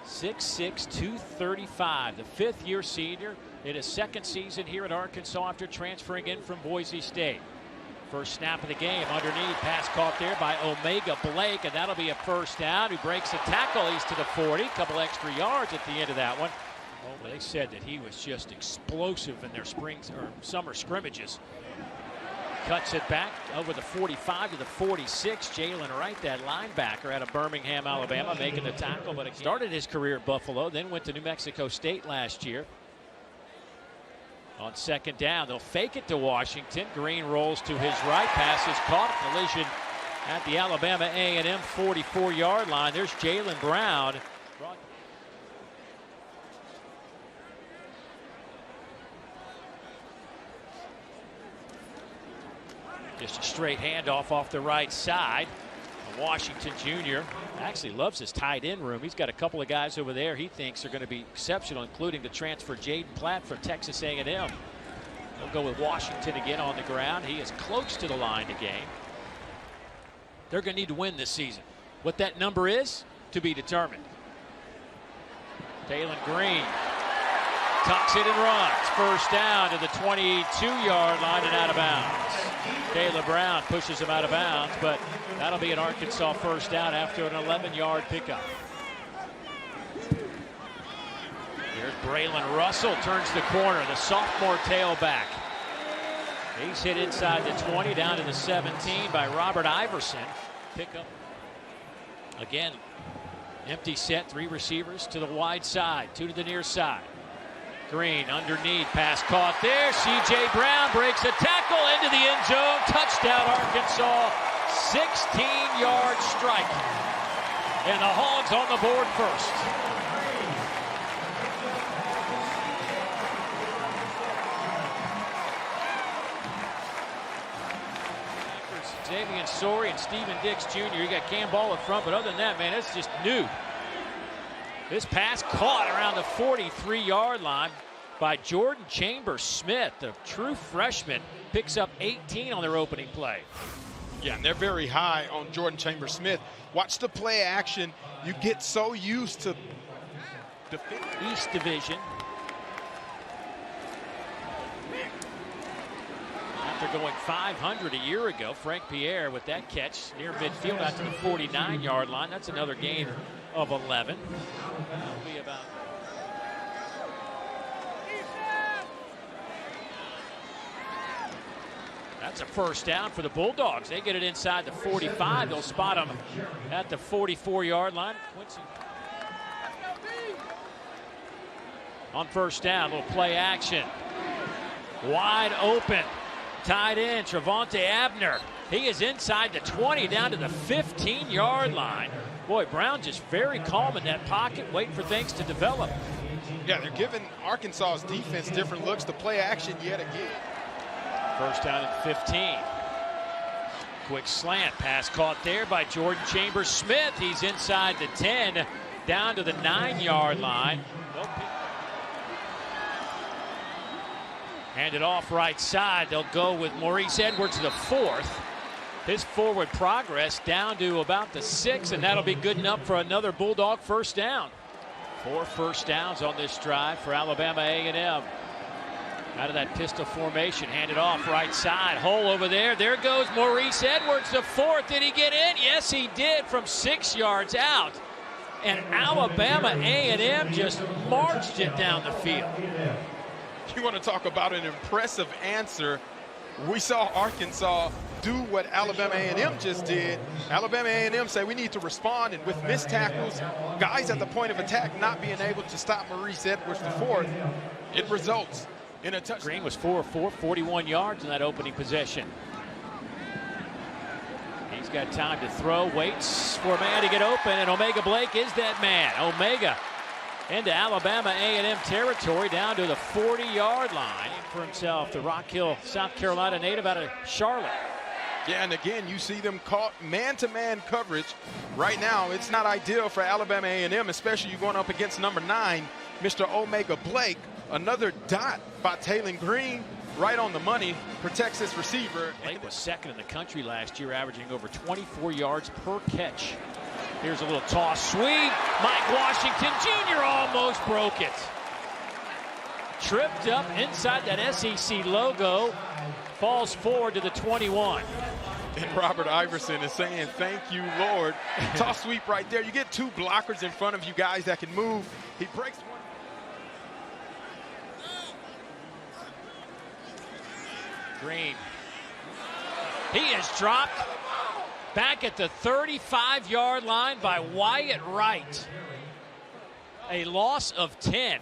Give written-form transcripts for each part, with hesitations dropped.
6'6", 235, the fifth-year senior in his second season here at Arkansas after transferring in from Boise State. First snap of the game, underneath, pass caught there by Omega Blake, and that'll be a first down. Who breaks the tackle, he's to the 40, couple extra yards at the end of that one. Well, they said that he was just explosive in their summer scrimmages. Cuts it back over the 45 to the 46. Jalen Wright, that linebacker out of Birmingham, Alabama, making the tackle, but he started his career at Buffalo, then went to New Mexico State last year. On second down, they'll fake it to Washington. Green rolls to his right, pass is caught, collision at the Alabama A&M 44-yard line. There's Jalen Brown. Just a straight handoff off the right side. Washington Jr. actually loves his tight end room. He's got a couple of guys over there he thinks are going to be exceptional, including the transfer Jaden Platt from Texas A&M. They'll go with Washington again on the ground. He is close to the line to gain. They're going to need to win this season. What that number is, to be determined. Taylen Green tucks it and runs. First down to the 22-yard line and out of bounds. Jalen Brown pushes him out of bounds, but that'll be an Arkansas first down after an 11-yard pickup. Here's Braylon Russell, turns the corner, the sophomore tailback. He's hit inside the 20, down to the 17 by Robert Iverson. Pickup again. Empty set, three receivers to the wide side, two to the near side. Green underneath, pass caught there. C.J. Brown breaks a tackle into the end zone. Touchdown, Arkansas. 16-yard strike. And the Hogs on the board first. Xavier Sorey and Steven Dix Jr. You got Cam Ball up front, but other than that, man, it's just new. This pass caught around the 43-yard line by Jordan Chambers-Smith, the true freshman, picks up 18 on their opening play. Yeah, and they're very high on Jordan Chambers-Smith. Watch the play action. You get so used to East Division. After going 500 a year ago, Frank Pierre with that catch near midfield out to the 49-yard line. That's another gain of 11. That'll be about that's a first down for the Bulldogs. They get it inside the 45. They'll spot them at the 44-yard line. Quincy on first down, little play action. Wide open. Tied in, Travante Abner. He is inside the 20, down to the 15-yard line. Boy, Brown just very calm in that pocket, waiting for things to develop. Yeah, they're giving Arkansas's defense different looks to play action yet again. First down at 15. Quick slant, pass caught there by Jordan Chambers-Smith. He's inside the 10, down to the 9-yard line. Hand it off right side. They'll go with Maurice Edwards, the fourth. His forward progress down to about the 6, and that'll be good enough for another Bulldog first down. 4 first downs on this drive for Alabama A&M. Out of that pistol formation, hand it off right side. Hole over there. There goes Maurice Edwards, the fourth. Did he get in? Yes, he did, from 6 yards out. And Alabama A&M just marched it down the field. You want to talk about an impressive answer. We saw Arkansas do what Alabama A&M just did. Alabama A&M say we need to respond, and with missed tackles, guys at the point of attack not being able to stop Maurice Edwards the fourth, it results in a touchdown. Green was 4 of 4, 41 yards in that opening possession. He's got time to throw, waits for a man to get open, and Omega Blake is that man. Omega into Alabama A&M territory, down to the 40-yard line for himself, the Rock Hill, South Carolina native out of Charlotte. Yeah, and again, you see them caught man-to-man coverage. Right now, it's not ideal for Alabama A&M, especially you going up against number 9, Mr. Omega Blake. Another dot by Taylen Green, right on the money, protects his receiver. Blake was second in the country last year, averaging over 24 yards per catch. Here's a little toss sweep. Mike Washington Jr. almost broke it. Tripped up inside that SEC logo. Falls forward to the 21. And Robert Iverson is saying, thank you, Lord. Toss sweep right there. You get two blockers in front of you guys that can move. He breaks one. Green. He is dropped back at the 35-yard line by Wyatt Wright. A loss of 10.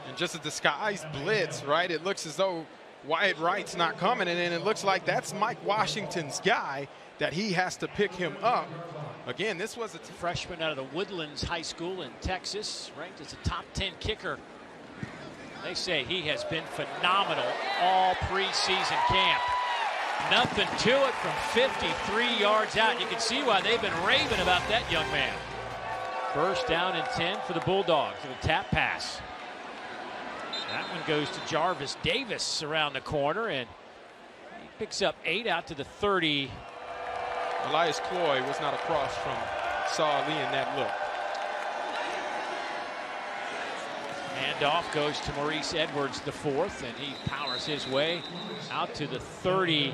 And just a disguised blitz, right? It looks as though Wyatt Wright's not coming, and then it looks like that's Mike Washington's guy that he has to pick him up. Again, this was a freshman out of the Woodlands High School in Texas, ranked as a top 10 kicker. They say he has been phenomenal all preseason camp. Nothing to it from 53 yards out. You can see why they've been raving about that young man. First down and 10 for the Bulldogs. Little tap pass. That one goes to Jarvis Davis around the corner, and he picks up 8 out to the 30. Elias Cloy was not across from Saw Lee in that look. Handoff goes to Maurice Edwards, the fourth, and he powers his way out to the 38.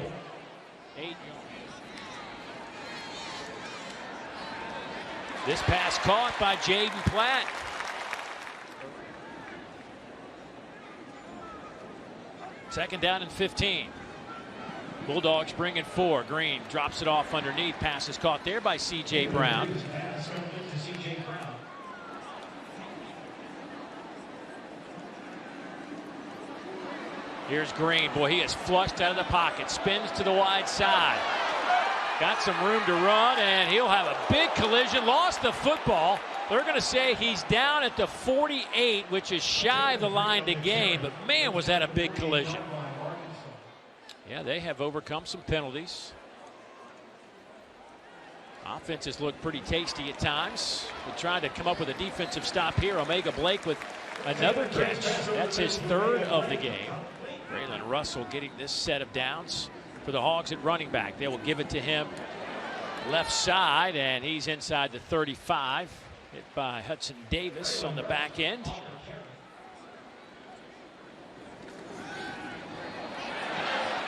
This pass caught by Jaden Platt. Second down and 15. Bulldogs bring it 4. Green drops it off underneath. Pass is caught there by C.J. Brown. Here's Green. Boy, he is flushed out of the pocket. Spins to the wide side. Got some room to run, and he'll have a big collision. Lost the football. They're going to say he's down at the 48, which is shy of the line to gain. But, man, was that a big collision. Yeah, they have overcome some penalties. Offenses look pretty tasty at times. They're trying to come up with a defensive stop here. Omega Blake with another catch. That's his third of the game. Raylen Russell getting this set of downs for the Hogs at running back. They will give it to him left side, and he's inside the 35. Hit by Hudson Davis on the back end.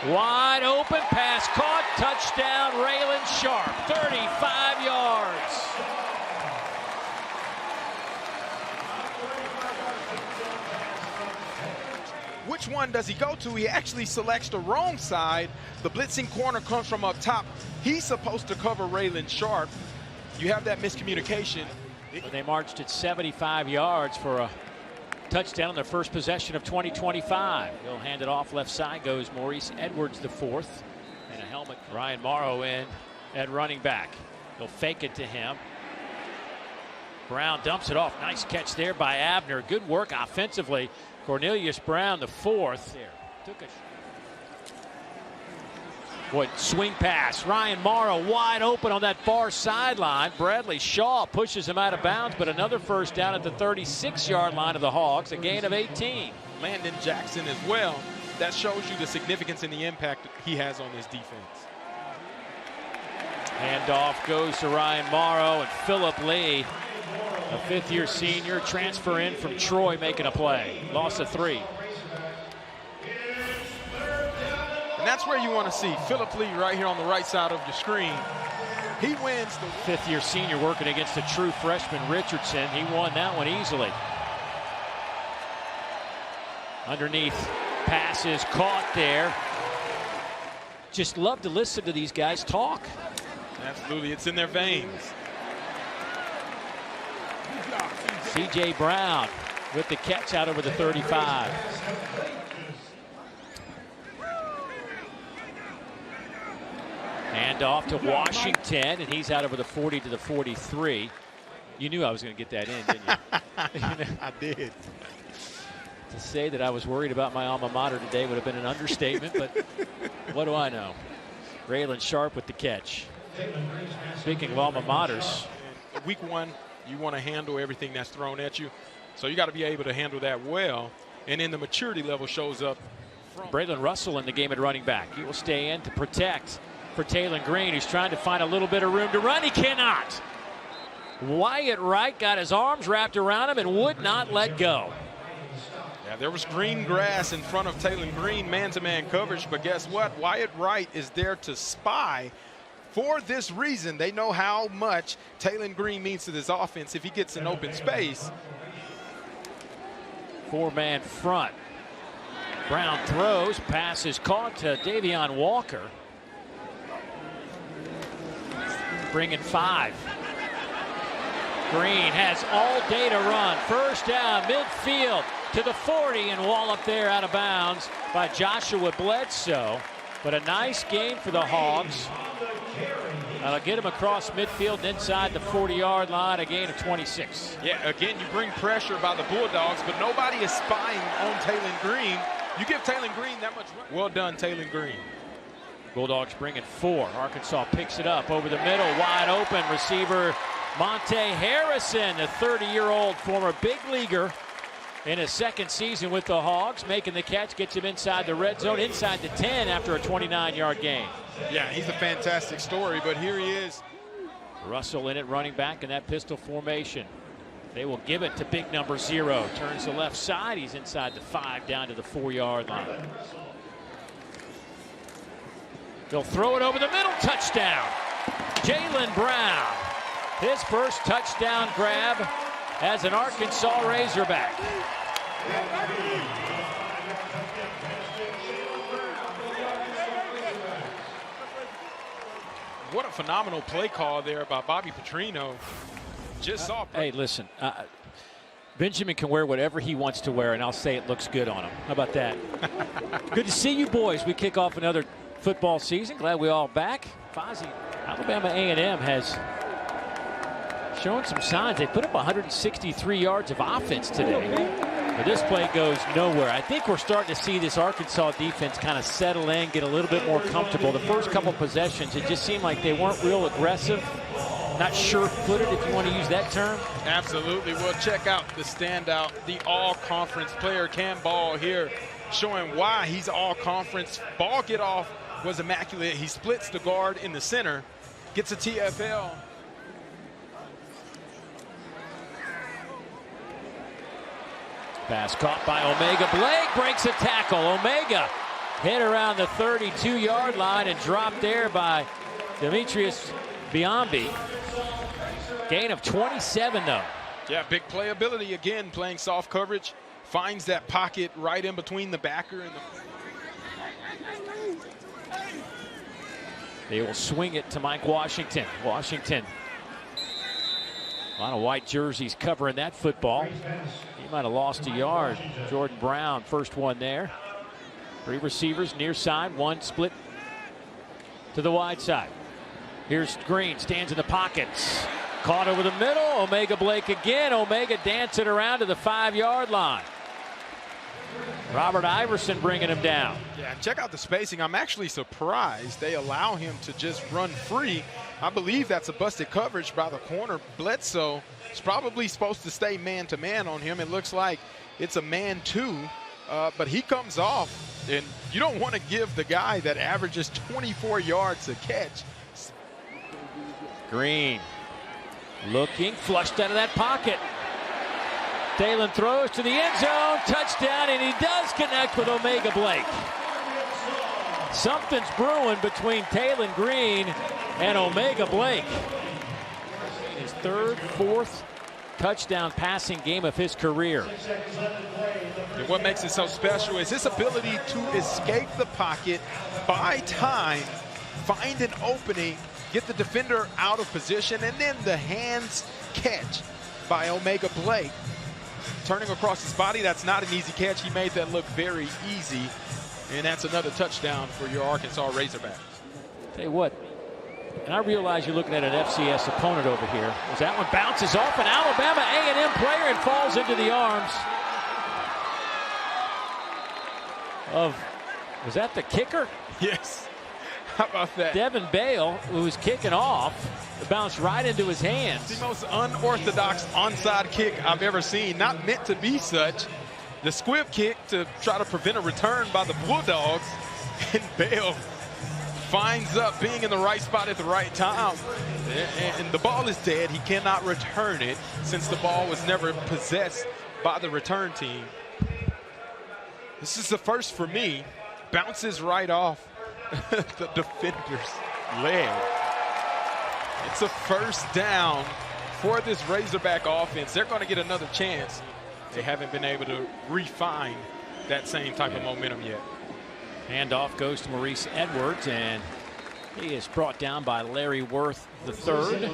Wide open pass caught. Touchdown, Raylen Sharpe. 35 yards. Which one does he go to? He actually selects the wrong side. The blitzing corner comes from up top. He's supposed to cover Raylen Sharpe. You have that miscommunication. They marched at 75 yards for a touchdown on their first possession of 2025. He'll hand it off left side. Goes Maurice Edwards, the fourth. And a helmet. Ryan Morrow in at running back. He'll fake it to him. Brown dumps it off. Nice catch there by Abner. Good work offensively. Cornelius Brown, the fourth. There. Took a swing pass. Ryan Morrow wide open on that far sideline. Bradley Shaw pushes him out of bounds, but another first down at the 36-yard line of the Hogs, a gain of 18. Landon Jackson as well. That shows you the significance and the impact he has on this defense. Handoff goes to Ryan Morrow, and Philip Lee, a fifth-year senior, transfer in from Troy, making a play. Loss of 3. And that's where you want to see Philip Lee right here on the right side of your screen. He wins the fifth-year senior working against a true freshman, Richardson. He won that one easily. Underneath, passes caught there. Just love to listen to these guys talk. Absolutely, it's in their veins. C.J. Brown with the catch out over the 35. Hand off to Washington, and he's out over the 40 to the 43. You knew I was going to get that in, didn't you? I did. To say that I was worried about my alma mater today would have been an understatement, but what do I know? Raylen Sharpe with the catch. Speaking of alma maters. Week 1, you want to handle everything that's thrown at you. So you got to be able to handle that well. And then the maturity level shows up. Braylon Russell in the game at running back. He will stay in to protect for Taylen Green, who's trying to find a little bit of room to run. He cannot. Wyatt Wright got his arms wrapped around him and would not let go. Yeah, there was green grass in front of Taylen Green, man-to-man coverage, but guess what? Wyatt Wright is there to spy. For this reason, they know how much Taylen Green means to this offense if he gets an open space. Four-man front. Brown throws, pass is caught to Davion Walker. Bringing 5. Green has all day to run. First down, midfield to the 40, and walloped there out of bounds by Joshua Bledsoe. But a nice gain for the Hogs. That'll get him across midfield and inside the 40-yard line, a gain of 26. Yeah, again, you bring pressure by the Bulldogs, but nobody is spying on Taylen Green. You give Taylen Green that much run. Well done, Taylen Green. Bulldogs bring it 4. Arkansas picks it up over the middle, wide open. Receiver Monte Harrison, the 30-year-old former big leaguer in his second season with the Hogs, making the catch, gets him inside the red zone, inside the 10 after a 29-yard gain. Yeah, he's a fantastic story, but here he is. Russell in it, running back in that pistol formation. They will give it to big number 0. Turns the left side. He's inside the 5, down to the 4-yard line. They'll throw it over the middle. Touchdown. Jalen Brown. His first touchdown grab as an Arkansas Razorback. What a phenomenal play call there by Bobby Petrino. Just saw. Hey, listen, Benjamin can wear whatever he wants to wear, and I'll say it looks good on him. How about that? Good to see you boys. We kick off another football season. Glad we all back. Fozzie, Alabama A&M has shown some signs. They put up 163 yards of offense today. But this play goes nowhere. I think we're starting to see this Arkansas defense kind of settle in, get a little bit more comfortable. The first couple possessions, it just seemed like they weren't real aggressive, not sure-footed, if you want to use that term. Absolutely. Well, check out the standout, the all-conference player, Cam Ball here, showing why he's all-conference. Ball get off was immaculate. He splits the guard in the center, gets a TFL. Pass caught by Omega. Blake breaks a tackle. Omega hit around the 32-yard line and dropped there by Demetrius Biombi. Gain of 27, though. Yeah, big playability again, playing soft coverage. Finds that pocket right in between the backer and the... They will swing it to Mike Washington. Washington. A lot of white jerseys covering that football. He might have lost a yard. Jordan Brown, first one there. 3 receivers near side, 1 split to the wide side. Here's Green, stands in the pockets. Caught over the middle. Omega Blake again. Omega dancing around to the 5-yard line. Robert Iverson bringing him down. Yeah, check out the spacing. I'm actually surprised they allow him to just run free. I believe that's a busted coverage by the corner. Bledsoe is probably supposed to stay man-to-man on him. It looks like it's a man-2, but he comes off, and you don't want to give the guy that averages 24 yards a catch. Green looking, flushed out of that pocket. Taylen throws to the end zone, touchdown, and he does connect with Omega Blake. Something's brewing between Taylen Green and Omega Blake. His 3rd, 4th touchdown passing game of his career. And what makes it so special is his ability to escape the pocket, buy time, find an opening, get the defender out of position, and then the hands catch by Omega Blake. Turning across his body, that's not an easy catch. He made that look very easy, and that's another touchdown for your Arkansas Razorbacks. Tell you what, and I realize you're looking at an FCS opponent over here, as that one bounces off an Alabama A&M player and falls into the arms of, was that the kicker? Yes. How about that? Devin Bale, who was kicking off, bounced right into his hands. The most unorthodox onside kick I've ever seen. Not meant to be such. The squib kick to try to prevent a return by the Bulldogs. And Bale finds up being in the right spot at the right time. And the ball is dead. He cannot return it since the ball was never possessed by the return team. This is the first for me. Bounces right off the defender's leg. It's a first down for this Razorback offense. They're going to get another chance. They haven't been able to refine that same type of momentum yet. Handoff goes to Maurice Edwards, and he is brought down by Larry Worth III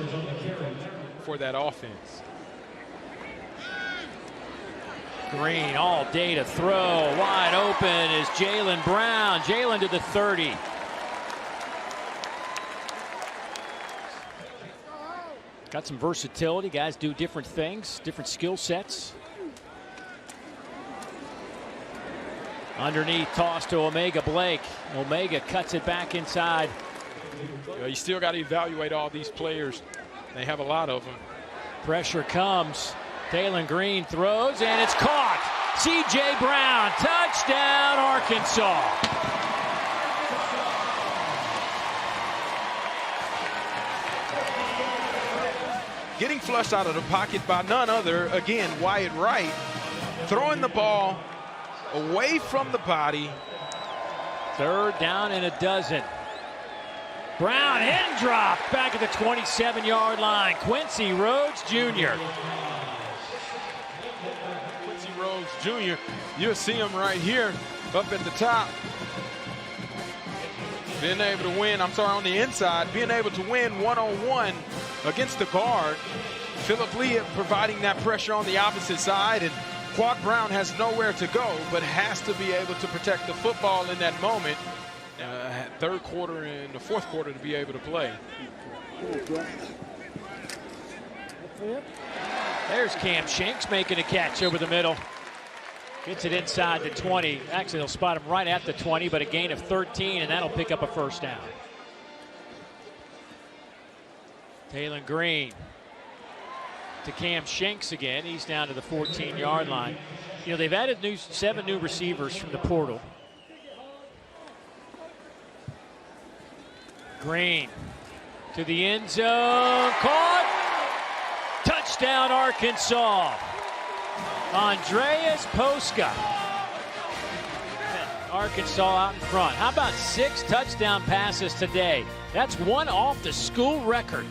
for that offense. Green all day to throw. Wide open is Jalen Brown. Jalen to the 30. Got some versatility. Guys do different things, different skill sets. Underneath, toss to Omega Blake. Omega cuts it back inside. You still got to evaluate all these players. They have a lot of them. Pressure comes. Taylen Green throws, and it's caught. C.J. Brown, touchdown, Arkansas. Getting flushed out of the pocket by none other, again, Wyatt Wright, throwing the ball away from the body. Third down and a dozen. Brown hand drop back at the 27-yard line. Quincy Rhodes Jr. Quincy Rhodes Jr. You'll see him right here up at the top. Being able to win, on the inside, being able to win one-on-one against the guard. Phillip Lee providing that pressure on the opposite side, and Quad Brown has nowhere to go, but has to be able to protect the football in that moment. Third quarter and the fourth quarter to be able to play. There's Cam Shanks making a catch over the middle. Gets it inside the 20. Actually, they'll spot him right at the 20, but a gain of 13, and that'll pick up a first down. Taylen Green to Cam Shanks again. He's down to the 14-yard line. You know, they've added 7 new receivers from the portal. Green to the end zone. Caught. Touchdown, Arkansas. Andreas Paaske. Arkansas out in front. How about 6 touchdown passes today? That's one off the school record.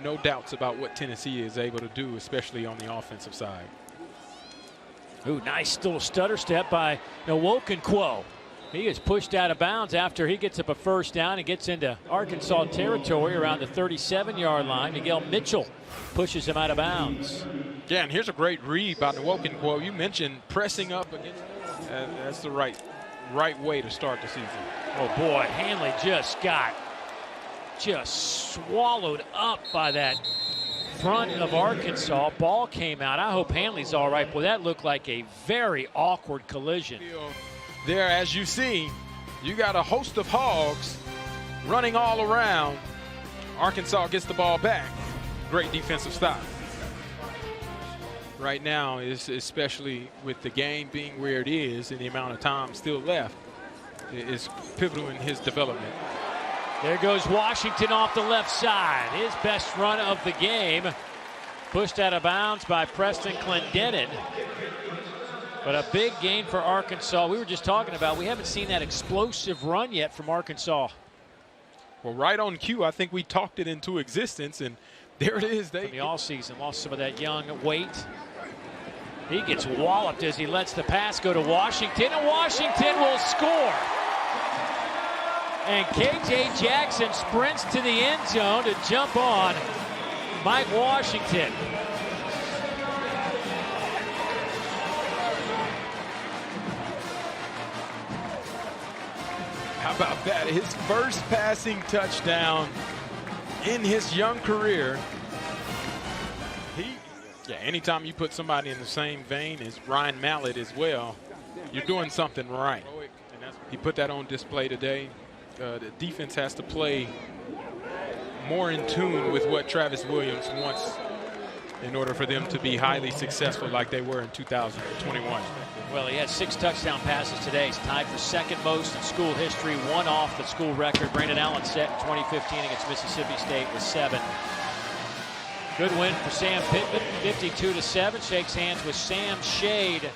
No doubts about what Tennessee is able to do, especially on the offensive side. Ooh, nice little stutter step by Nwokonkwo. He is pushed out of bounds after he gets up a first down and gets into Arkansas territory around the 37-yard line. Miguel Mitchell pushes him out of bounds. Yeah, and here's a great read by Nwokonkwo. You mentioned pressing up against. That's the right way to start the season. Oh boy, Hanley just swallowed up by that front of Arkansas. Ball came out. I hope Hanley's all right. Boy, that looked like a very awkward collision. There, as you see, you got a host of hogs running all around. Arkansas gets the ball back. Great defensive stop. Right now, especially with the game being where it is and the amount of time still left, is pivotal in his development. There goes Washington off the left side. His best run of the game. Pushed out of bounds by Preston Clendenin. But a big gain for Arkansas. We were just talking about, we haven't seen that explosive run yet from Arkansas. Well, right on cue, I think we talked it into existence, and there it is. From the offseason, lost some of that young weight. He gets walloped as he lets the pass go to Washington, and Washington will score. And K.J. Jackson sprints to the end zone to jump on Mike Washington. How about that? His first passing touchdown in his young career. Anytime you put somebody in the same vein as Ryan Mallett as well, you're doing something right. He put that on display today. The defense has to play more in tune with what Travis Williams wants in order for them to be highly successful like they were in 2021. Well, he had 6 touchdown passes today. He's tied for second most in school history, 1 off the school record. Brandon Allen set in 2015 against Mississippi State with 7. Good win for Sam Pittman, 52-7. Shakes hands with Sam Shade.